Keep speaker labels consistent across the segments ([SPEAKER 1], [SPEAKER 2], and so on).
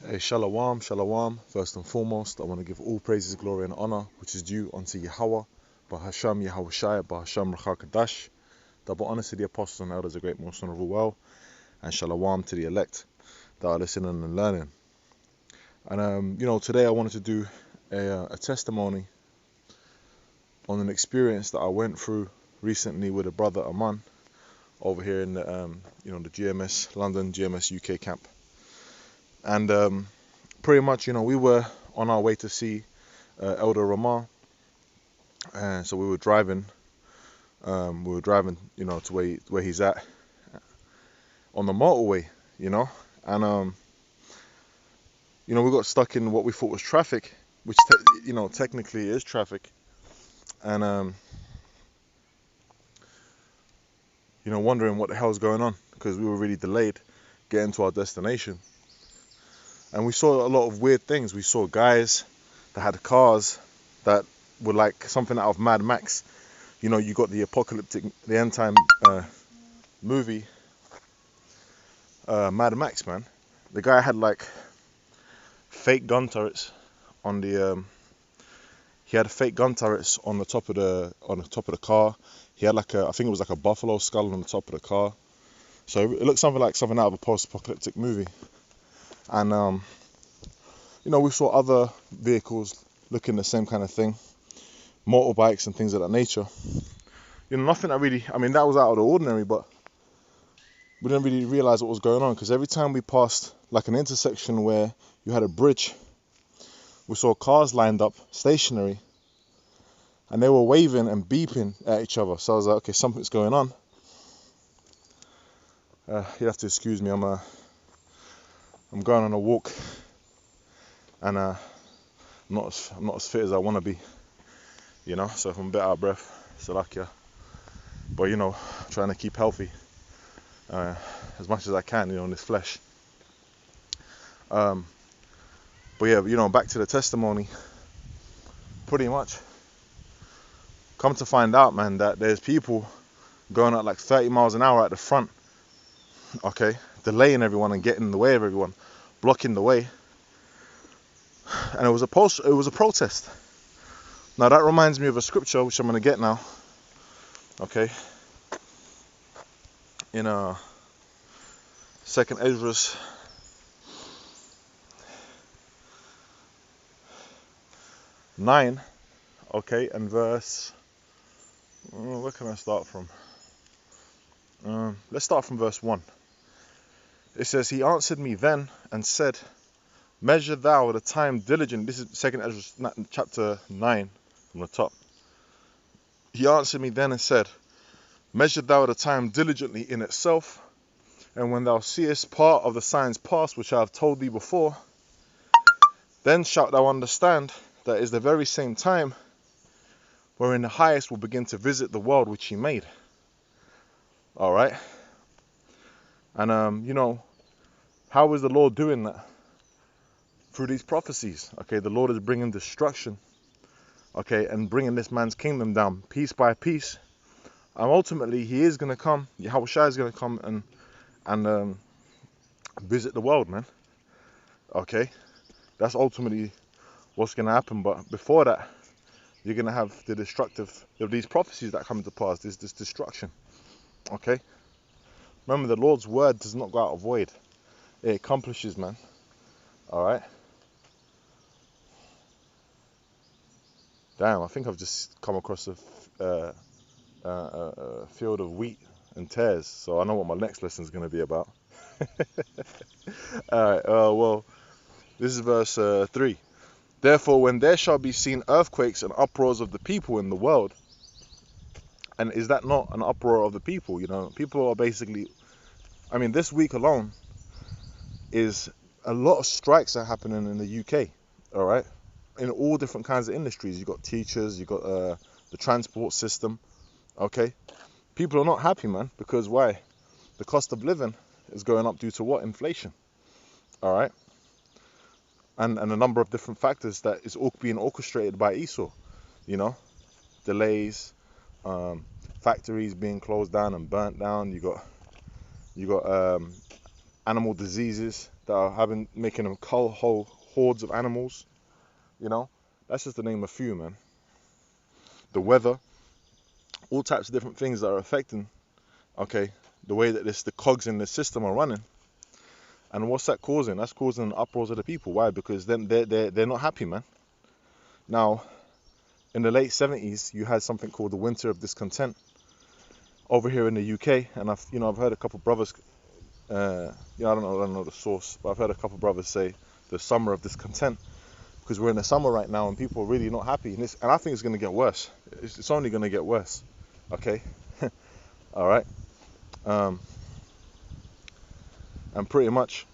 [SPEAKER 1] Hey, shalom, shalom. First and foremost, I want to give all praises, glory, and honor which is due unto Yahweh, Bahasham Yahweh Shai, Bahasham Rachakadash. Double honor to the apostles and elders, a great most honorable well, and shalom to the elect that are listening and learning. And today I wanted to do a testimony on an experience that I went through recently with a brother Aman over here in the the GMS London GMS UK camp. And pretty much, we were on our way to see Elder Ramah, and so we were driving. To where he's at on the motorway, and we got stuck in what we thought was traffic, which technically is traffic, and wondering what the hell's going on because we were really delayed getting to our destination. And we saw a lot of weird things. We saw guys that had cars that were like something out of Mad Max. You got the end time movie, Mad Max, man. The guy had like fake gun turrets on the. He had fake gun turrets on the top of the car. He had I think it was like a buffalo skull on the top of the car. So it looked something out of a post-apocalyptic movie. And we saw other vehicles looking the same kind of thing, motorbikes and things of that nature. Nothing that really, that was out of the ordinary, but we didn't really realize what was going on because every time we passed like an intersection where you had a bridge, we saw cars lined up stationary and they were waving and beeping at each other. So I was like, okay, something's going on. You have to excuse me, I'm going on a walk, and I'm not as fit as I want to be, so if I'm a bit out of breath, Salakia. But trying to keep healthy as much as I can, in this flesh. But yeah, back to the testimony. Pretty much, come to find out, man, that there's people going at like 30 miles an hour at the front, okay, delaying everyone and getting in the way of everyone, blocking the way. And it was a protest. Now that reminds me of a scripture which I'm going to get now, okay, in 2nd Ezra 9, okay, and verse, where can I start from? Let's start from verse 1. It says, he answered me then and said, measure thou the time diligently. This is 2nd Ezra chapter 9 from the top. He answered me then and said, measure thou the time diligently in itself, and when thou seest part of the signs past which I have told thee before, then shalt thou understand that is the very same time wherein the highest will begin to visit the world which he made. Alright? And how is the Lord doing that? Through these prophecies. Okay, the Lord is bringing destruction, okay, and bringing this man's kingdom down piece by piece. And ultimately he is going to come, Yahweh Shai is going to come and visit the world, man. Okay, that's ultimately what's going to happen. But before that, you're going to have these prophecies that come to pass, this destruction. Okay, remember, the Lord's word does not go out void. It accomplishes, man. Alright. Damn, I think I've just come across a field of wheat and tares, so I know what my next lesson is going to be about. Alright, well, this is verse 3. Therefore, when there shall be seen earthquakes and uproars of the people in the world, and is that not an uproar of the people? People are basically, this week alone is a lot of strikes are happening in the UK, alright? In all different kinds of industries. You've got teachers, you've got the transport system, okay? People are not happy, man, because why? The cost of living is going up due to what? Inflation, alright? And a number of different factors that is all being orchestrated by Esau, delays, factories being closed down and burnt down. You got animal diseases that are making them cull whole hordes of animals. You know, that's just to name a few, man. The weather, all types of different things that are affecting, okay, the way that the cogs in the system are running. And what's that causing? That's causing uproars of the people. Why? Because then they're not happy, man. Now, in the late 70s, you had something called the Winter of Discontent over here in the UK, and I've heard a couple brothers, I don't know the source, but I've heard a couple brothers say the Summer of Discontent, because we're in the summer right now and people are really not happy, and I think it's going to get worse. It's only going to get worse. Okay, all right, and pretty much,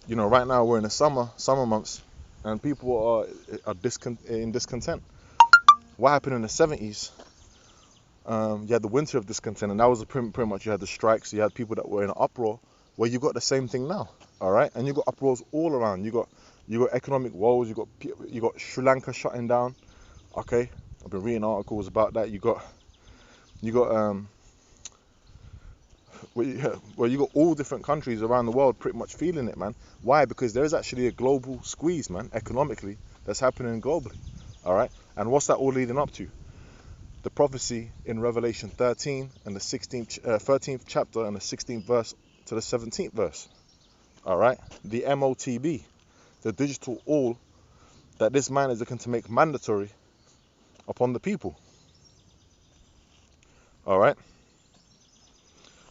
[SPEAKER 1] right now we're in the summer months, and people are in discontent. What happened in the 70s? You had the Winter of Discontent, and that was pretty much, you had the strikes, you had people that were in an uproar. Well, you got the same thing now, all right, and you got uproars all around. You got economic woes. You got Sri Lanka shutting down. Okay, I've been reading articles about that. You got all different countries around the world pretty much feeling it, man. Why? Because there is actually a global squeeze, man, economically, that's happening globally. All right, and what's that all leading up to? The prophecy in Revelation 13 and the 13th chapter and the 16th verse to the 17th verse. All right, the MOTB, the digital all that this man is looking to make mandatory upon the people. All right.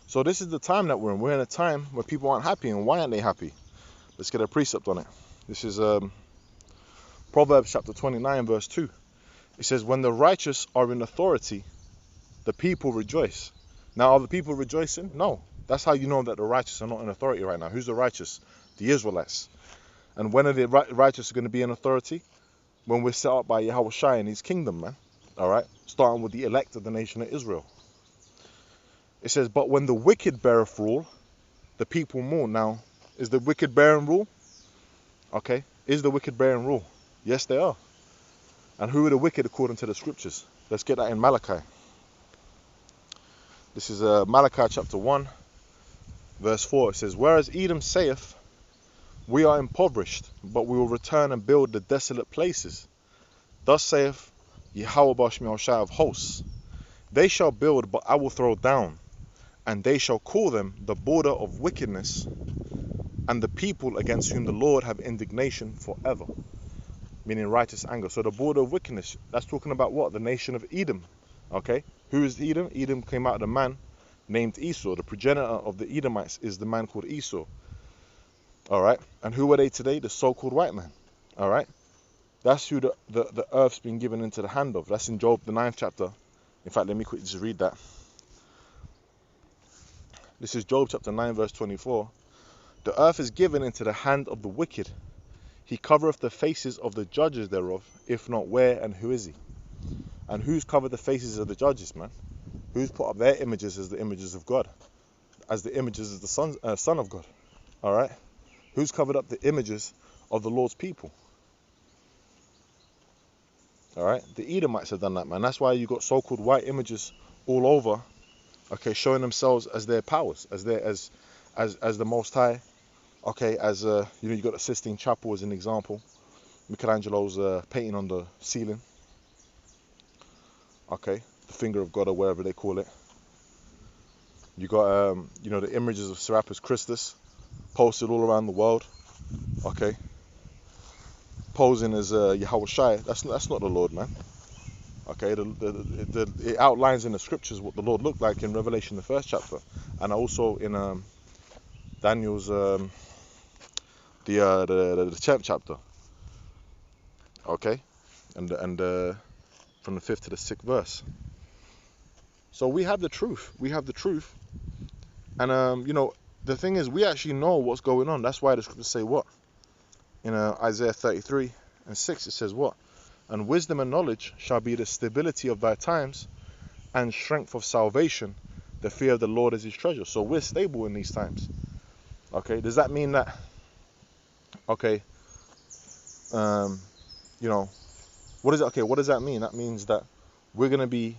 [SPEAKER 1] So this is the time that we're in. We're in a time where people aren't happy. And why aren't they happy? Let's get a precept on it. This is Proverbs chapter 29 verse 2. It says, when the righteous are in authority, the people rejoice. Now, are the people rejoicing? No. That's how you know that the righteous are not in authority right now. Who's the righteous? The Israelites. And when are the righteous going to be in authority? When we're set up by Yahweh Shai in his kingdom, man. All right? Starting with the elect of the nation of Israel. It says, but when the wicked beareth rule, the people mourn. Now, is the wicked bearing rule? Okay. Is the wicked bearing rule? Yes, they are. And who are the wicked according to the scriptures? Let's get that in Malachi. This is Malachi chapter 1, verse 4. It says, whereas Edom saith, we are impoverished, but we will return and build the desolate places. Thus saith Yahweh Bashmi Shai of hosts, they shall build, but I will throw down, and they shall call them the border of wickedness, and the people against whom the Lord have indignation forever. Meaning righteous anger. So the border of wickedness, that's talking about what? The nation of Edom. Okay? Who is Edom? Edom came out of a man named Esau. The progenitor of the Edomites is the man called Esau. Alright? And who are they today? The so-called white man. Alright? That's who the earth's been given into the hand of. That's in Job, the 9th chapter. In fact, let me quickly just read that. This is Job chapter 9, verse 24. The earth is given into the hand of the wicked. He covereth the faces of the judges thereof, if not where and who is he? And who's covered the faces of the judges, man? Who's put up their images as the images of God? As the images of the Son of God? Alright? Who's covered up the images of the Lord's people? Alright? The Edomites have done that, man. That's why you got so-called white images all over, okay, showing themselves as their powers, as the Most High. Okay, as you got the Sistine Chapel as an example. Michelangelo's painting on the ceiling. Okay, the finger of God or whatever they call it. You got the images of Serapis Christus posted all around the world. Okay, posing as Yahweh Shai. That's not the Lord, man. Okay, it outlines in the scriptures what the Lord looked like in Revelation, the 1st chapter, and also in Daniel's the 10th chapter. Okay, and from the 5th to the 6th verse. So we have the truth. And the thing is, we actually know what's going on. That's why the scriptures say what? In Isaiah 33 and 6, it says what? And wisdom and knowledge shall be the stability of thy times, and strength of salvation. The fear of the Lord is his treasure. So we're stable in these times. Okay, does that mean that? Okay, what does it? Okay, what does that mean? That means that we're gonna be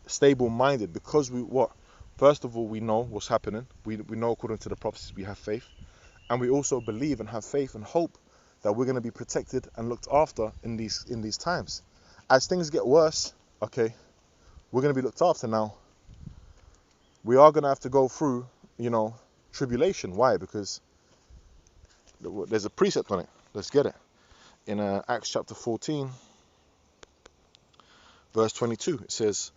[SPEAKER 1] stable-minded because we what? First of all, we know what's happening. We know according to the prophecies we have faith. And we also believe and have faith and hope that we're going to be protected and looked after in these times. As things get worse, okay, we're going to be looked after now. We are going to have to go through, tribulation. Why? Because there's a precept on it. Let's get it. In Acts chapter 14, verse 22, it says,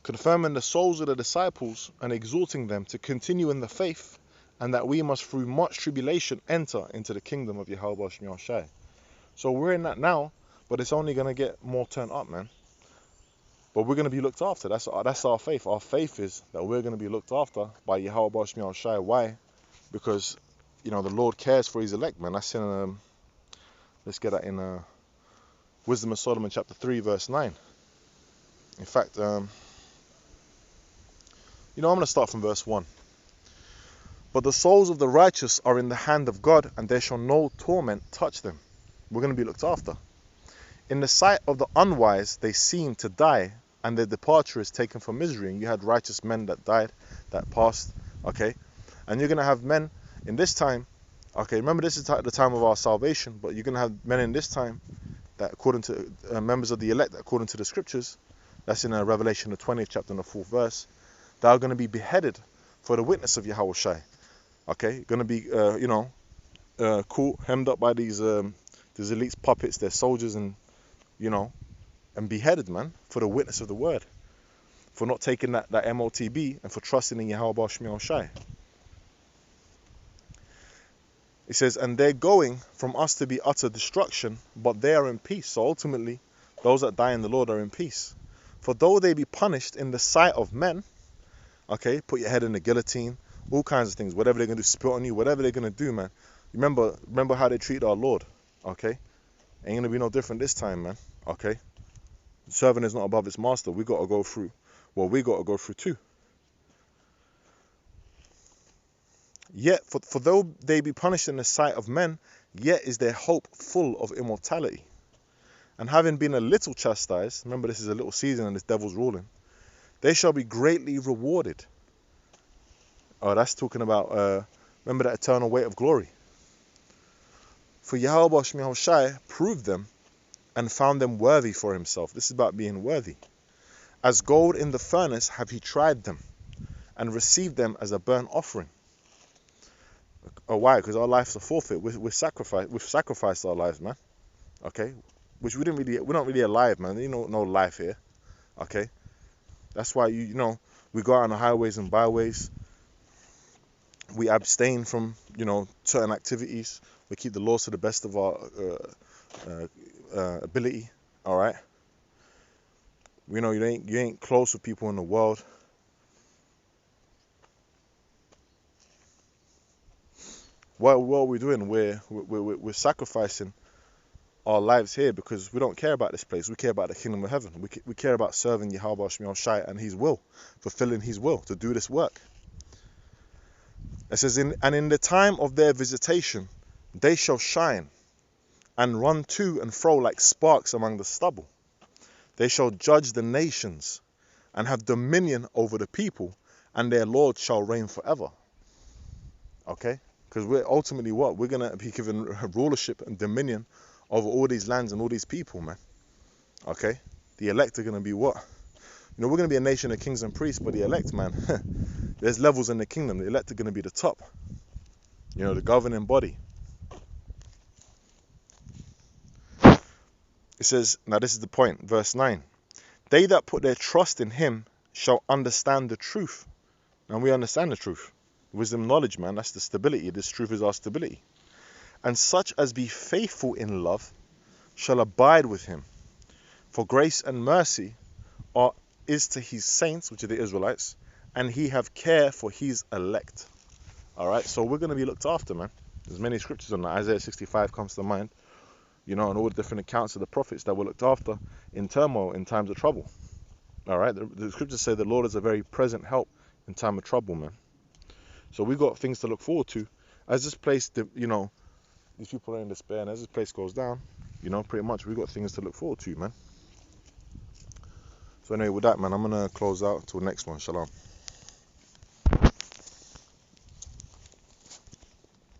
[SPEAKER 1] confirming the souls of the disciples and exhorting them to continue in the faith, and that we must through much tribulation enter into the kingdom of Yahweh Shem Shai. So we're in that now, but it's only going to get more turned up, man. But we're going to be looked after. That's our faith. Our faith is that we're going to be looked after by Yahweh Shem Shai. Why? Because, the Lord cares for his elect, man. That's in, let's get that in Wisdom of Solomon chapter 3, verse 9. In fact, I'm going to start from verse 1. But the souls of the righteous are in the hand of God, and there shall no torment touch them. We're going to be looked after. In the sight of the unwise, they seem to die, and their departure is taken for misery. And you had righteous men that died, that passed, okay? And you're going to have men in this time, okay? Remember, this is the time of our salvation, but you're going to have men in this time that, according to members of the elect, according to the scriptures, that's in Revelation, the 20th chapter and the 4th verse, that are going to be beheaded for the witness of Yahweh Shai. Okay, going to be, caught, hemmed up by these elite puppets, their soldiers, and, and beheaded, man, for the witness of the word, for not taking that MOTB and for trusting in Yahweh Shem Shai. It says, and they're going from us to be utter destruction, but they are in peace. So ultimately, those that die in the Lord are in peace. For though they be punished in the sight of men, okay, put your head in the guillotine, all kinds of things, whatever they're going to do, spit on you, whatever they're going to do, man. Remember how they treat our Lord, okay? Ain't going to be no different this time, man, okay? The servant is not above its master. We got to go through what we got to go through too. Yet, for though they be punished in the sight of men, yet is their hope full of immortality. And having been a little chastised, remember this is a little season and this devil's ruling, they shall be greatly rewarded. Oh, that's talking about, remember that eternal weight of glory. For Yahweh Shem Shai proved them and found them worthy for himself. This is about being worthy. As gold in the furnace have he tried them and received them as a burnt offering. Oh, why? Because our lives are forfeit. We've sacrificed our lives, man. Okay? Which we're not really alive, man. No life here. Okay? That's why, we go out on the highways and byways. We abstain from, certain activities. We keep the laws to the best of our ability. All right. You ain't close with people in the world. What are we doing? We're sacrificing our lives here because we don't care about this place. We care about the kingdom of heaven. We care about serving Yahweh Shem Shai and his will, fulfilling his will to do this work. It says, and in the time of their visitation, they shall shine and run to and fro like sparks among the stubble. They shall judge the nations and have dominion over the people, and their Lord shall reign forever. Okay? Because we're ultimately what? We're going to be given rulership and dominion over all these lands and all these people, man. Okay? The elect are going to be what? We're going to be a nation of kings and priests, but the elect, man, there's levels in the kingdom. The elect are going to be the top. The governing body. It says, now this is the point, verse 9. They that put their trust in him shall understand the truth. And we understand the truth. Wisdom, knowledge, man, that's the stability. This truth is our stability. And such as be faithful in love shall abide with him. For grace and mercy is to his saints, which are the Israelites, and he have care for his elect. All right, so we're going to be looked after, man. There's many scriptures on that. Isaiah 65 comes to mind, and all the different accounts of the prophets that were looked after in turmoil, in times of trouble. All right, the scriptures say the Lord is a very present help in time of trouble, man. So we got things to look forward to. As this place, these people are in despair, and as this place goes down, pretty much we got things to look forward to, man. So anyway, with that, man, I'm going to close out till the next one. Shalom.